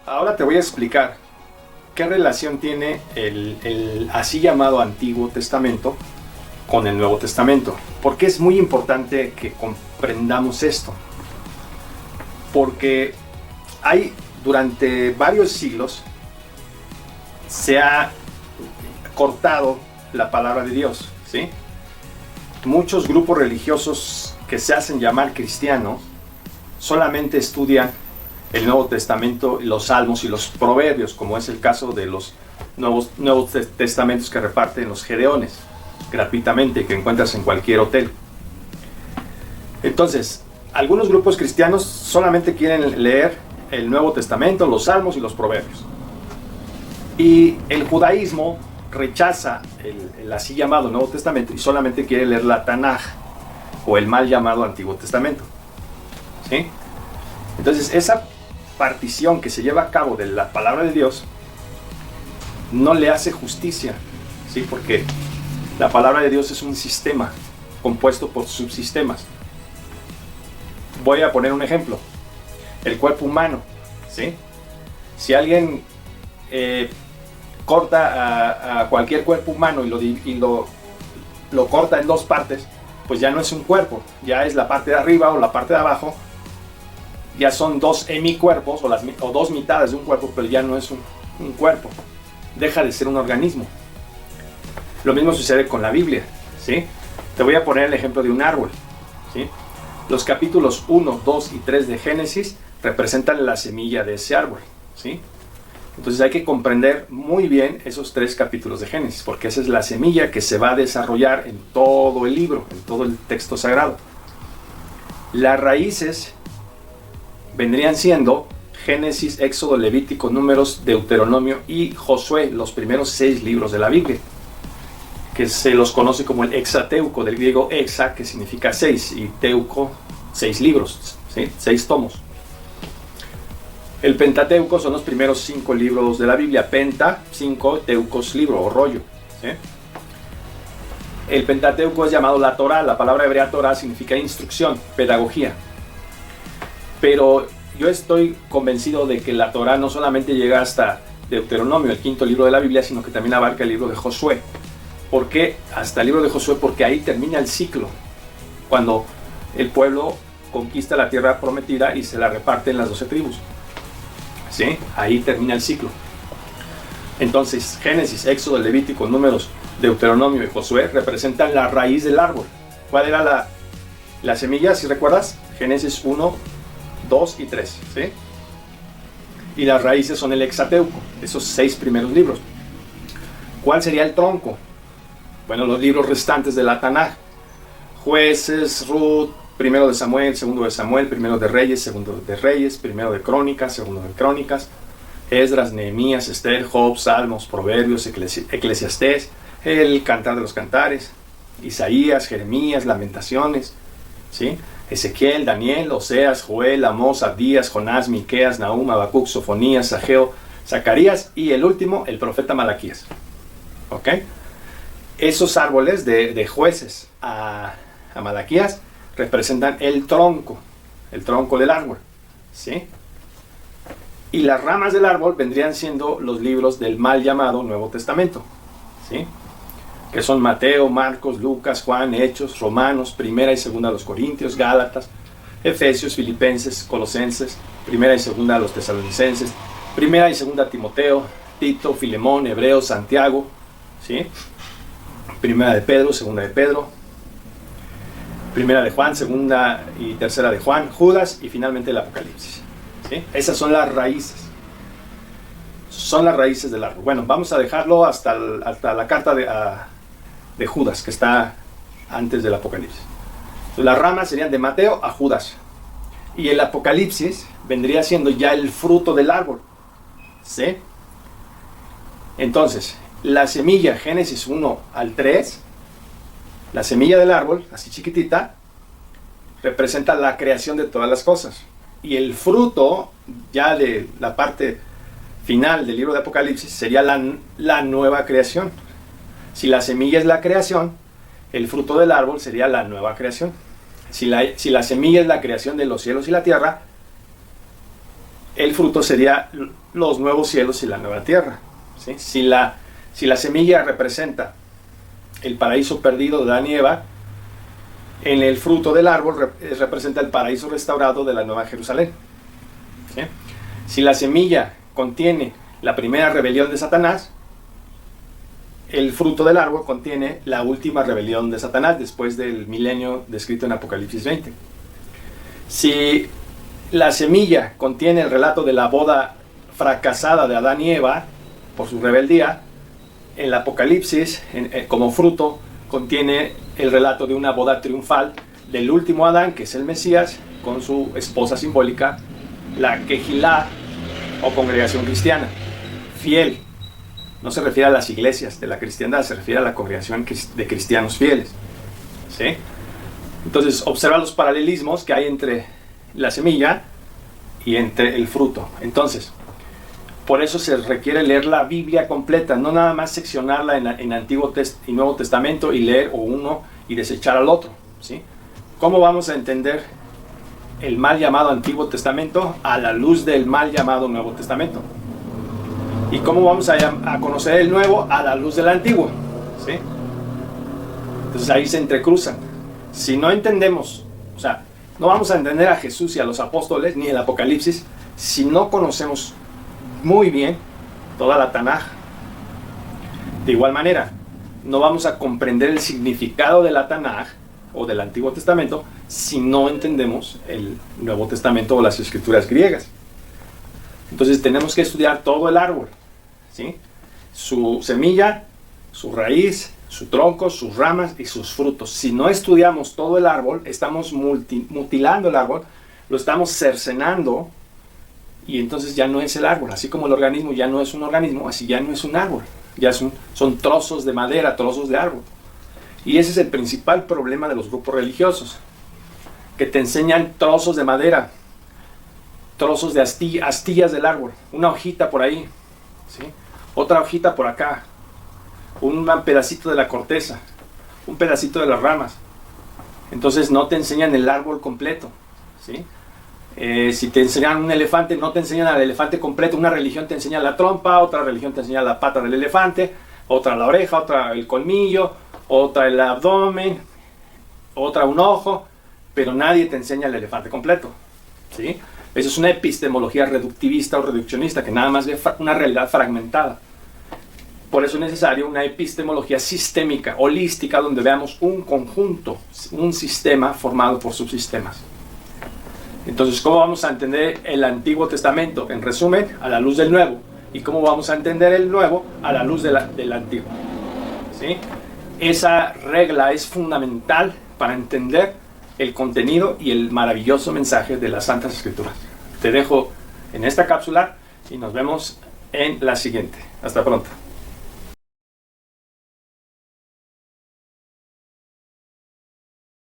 Ahora te voy a explicar qué relación tiene el así llamado Antiguo Testamento con el Nuevo Testamento. Porque es muy importante que comprendamos esto. Porque durante varios siglos se ha cortado la palabra de Dios, ¿sí? Muchos grupos religiosos que se hacen llamar cristianos solamente estudian el Nuevo Testamento, los Salmos y los Proverbios, como es el caso de los nuevos testamentos que reparten los Gedeones gratuitamente, que encuentras en cualquier hotel. Entonces, algunos grupos cristianos solamente quieren leer el Nuevo Testamento, los Salmos y los Proverbios. Y el judaísmo rechaza el así llamado Nuevo Testamento y solamente quiere leer la Tanaj, o el mal llamado Antiguo Testamento, ¿sí? Entonces, esa partición que se lleva a cabo de la palabra de Dios no le hace justicia, ¿sí? Porque la palabra de Dios es un sistema compuesto por subsistemas. Voy a poner un ejemplo: el cuerpo humano, ¿sí? Si alguien corta a cualquier cuerpo humano y lo corta en dos partes, pues ya no es un cuerpo, ya es la parte de arriba o la parte de abajo. Ya son dos hemicuerpos o dos mitades de un cuerpo, pero ya no es un cuerpo. Deja de ser un organismo. Lo mismo sucede con la Biblia, ¿sí? Te voy a poner el ejemplo de un árbol, ¿sí? Los capítulos 1, 2 y 3 de Génesis representan la semilla de ese árbol, ¿sí? Entonces hay que comprender muy bien esos 3 capítulos de Génesis, porque esa es la semilla que se va a desarrollar en todo el libro, en todo el texto sagrado. Las raíces vendrían siendo Génesis, Éxodo, Levítico, Números, Deuteronomio y Josué, los primeros 6 libros de la Biblia, que se los conoce como el Hexateuco, del griego hexa, que significa 6, y teuco, 6 libros, ¿sí? 6 tomos. El Pentateuco son los primeros 5 libros de la Biblia, penta, 5, teucos, libro o rollo, ¿sí? El Pentateuco es llamado la Torá. La palabra hebrea Torá significa instrucción, pedagogía. Pero yo estoy convencido de que la Torá no solamente llega hasta Deuteronomio, el 5.º libro de la Biblia, sino que también abarca el libro de Josué. ¿Por qué hasta el libro de Josué? Porque ahí termina el ciclo, cuando el pueblo conquista la tierra prometida y se la reparte en las 12 tribus, ¿sí? Ahí termina el ciclo. Entonces, Génesis, Éxodo, Levítico, Números, Deuteronomio y Josué representan la raíz del árbol. ¿Cuál era la semilla, si recuerdas? Génesis 1, 2 y 3, ¿sí? Y las raíces son el Hexateuco, esos 6 primeros libros. ¿Cuál sería el tronco? Bueno, los libros restantes de la Tanaj: Jueces, Ruth, primero de Samuel, segundo de Samuel, primero de Reyes, segundo de Reyes, primero de Crónicas, segundo de Crónicas, Esdras, Nehemías, Esther, Job, Salmos, Proverbios, Eclesiastés, el Cantar de los Cantares, Isaías, Jeremías, Lamentaciones, ¿sí? Ezequiel, Daniel, Oseas, Joel, Amós, Abdías, Jonás, Miqueas, Nahum, Habacuc, Sofonías, Ageo, Zacarías y el último, el profeta Malaquías. ¿Ok? Esos árboles de Jueces a Malaquías representan el tronco del árbol, ¿sí? Y las ramas del árbol vendrían siendo los libros del mal llamado Nuevo Testamento, ¿sí? Que son Mateo, Marcos, Lucas, Juan, Hechos, Romanos, Primera y Segunda a los Corintios, Gálatas, Efesios, Filipenses, Colosenses, Primera y Segunda a los Tesalonicenses, Primera y Segunda a Timoteo, Tito, Filemón, Hebreos, Santiago, ¿sí? Primera de Pedro, Segunda de Pedro, Primera de Juan, Segunda y Tercera de Juan, Judas y finalmente el Apocalipsis, ¿sí? Esas son las raíces. Son las raíces del árbol. Bueno, vamos a dejarlo hasta la carta de Judas, que está antes del Apocalipsis. Entonces, las ramas serían de Mateo a Judas. Y el Apocalipsis vendría siendo ya el fruto del árbol, ¿sí? Entonces, la semilla, Génesis 1 al 3, la semilla del árbol, así chiquitita, representa la creación de todas las cosas. Y el fruto, ya de la parte final del libro de Apocalipsis, sería la nueva creación. Si la semilla es la creación, el fruto del árbol sería la nueva creación. Si la semilla es la creación de los cielos y la tierra, el fruto sería los nuevos cielos y la nueva tierra. ¿Sí? Si la semilla representa el paraíso perdido de Adán y Eva, en el fruto del árbol representa el paraíso restaurado de la Nueva Jerusalén. ¿Sí? Si la semilla contiene la primera rebelión de Satanás, el fruto del árbol contiene la última rebelión de Satanás después del milenio descrito en Apocalipsis 20. Si la semilla contiene el relato de la boda fracasada de Adán y Eva por su rebeldía, el Apocalipsis, como fruto, contiene el relato de una boda triunfal del último Adán, que es el Mesías, con su esposa simbólica, la Kehilá, o congregación cristiana, fiel. No se refiere a las iglesias de la cristiandad, se refiere a la congregación de cristianos fieles. ¿Sí? Entonces, observa los paralelismos que hay entre la semilla y entre el fruto. Entonces, por eso se requiere leer la Biblia completa, no nada más seccionarla en Antiguo y Nuevo Testamento y leer uno y desechar al otro. ¿Sí? ¿Cómo vamos a entender el mal llamado Antiguo Testamento a la luz del mal llamado Nuevo Testamento? ¿Y cómo vamos a conocer el Nuevo a la luz del Antiguo? ¿Sí? Entonces ahí se entrecruzan. Si no entendemos, o sea, no vamos a entender a Jesús y a los apóstoles ni el Apocalipsis si no conocemos muy bien toda la Tanaj. De igual manera, no vamos a comprender el significado de la Tanaj o del Antiguo Testamento si no entendemos el Nuevo Testamento o las escrituras griegas. Entonces tenemos que estudiar todo el árbol, ¿sí? Su semilla, su raíz, su tronco, sus ramas y sus frutos. Si no estudiamos todo el árbol, estamos mutilando el árbol, lo estamos cercenando, y entonces ya no es el árbol. Así como el organismo ya no es un organismo, así ya no es un árbol. Ya son trozos de madera, trozos de árbol. Y ese es el principal problema de los grupos religiosos, que te enseñan trozos de madera, trozos de astillas del árbol, una hojita por ahí, ¿sí? Otra hojita por acá, un pedacito de la corteza, un pedacito de las ramas. Entonces no te enseñan el árbol completo, ¿sí? Si te enseñan un elefante, no te enseñan al elefante completo. Una religión te enseña la trompa, otra religión te enseña la pata del elefante, otra la oreja, otra el colmillo, otra el abdomen, otra un ojo, pero nadie te enseña el elefante completo, ¿sí? Eso es una epistemología reductivista o reduccionista que nada más ve una realidad fragmentada. Por eso es necesario una epistemología sistémica, holística, donde veamos un conjunto, un sistema formado por subsistemas. Entonces, ¿cómo vamos a entender el Antiguo Testamento? En resumen, a la luz del Nuevo. ¿Y cómo vamos a entender el Nuevo? A la luz del Antiguo. ¿Sí? Esa regla es fundamental para entender el contenido y el maravilloso mensaje de las Santas Escrituras. Te dejo en esta cápsula y nos vemos en la siguiente. Hasta pronto.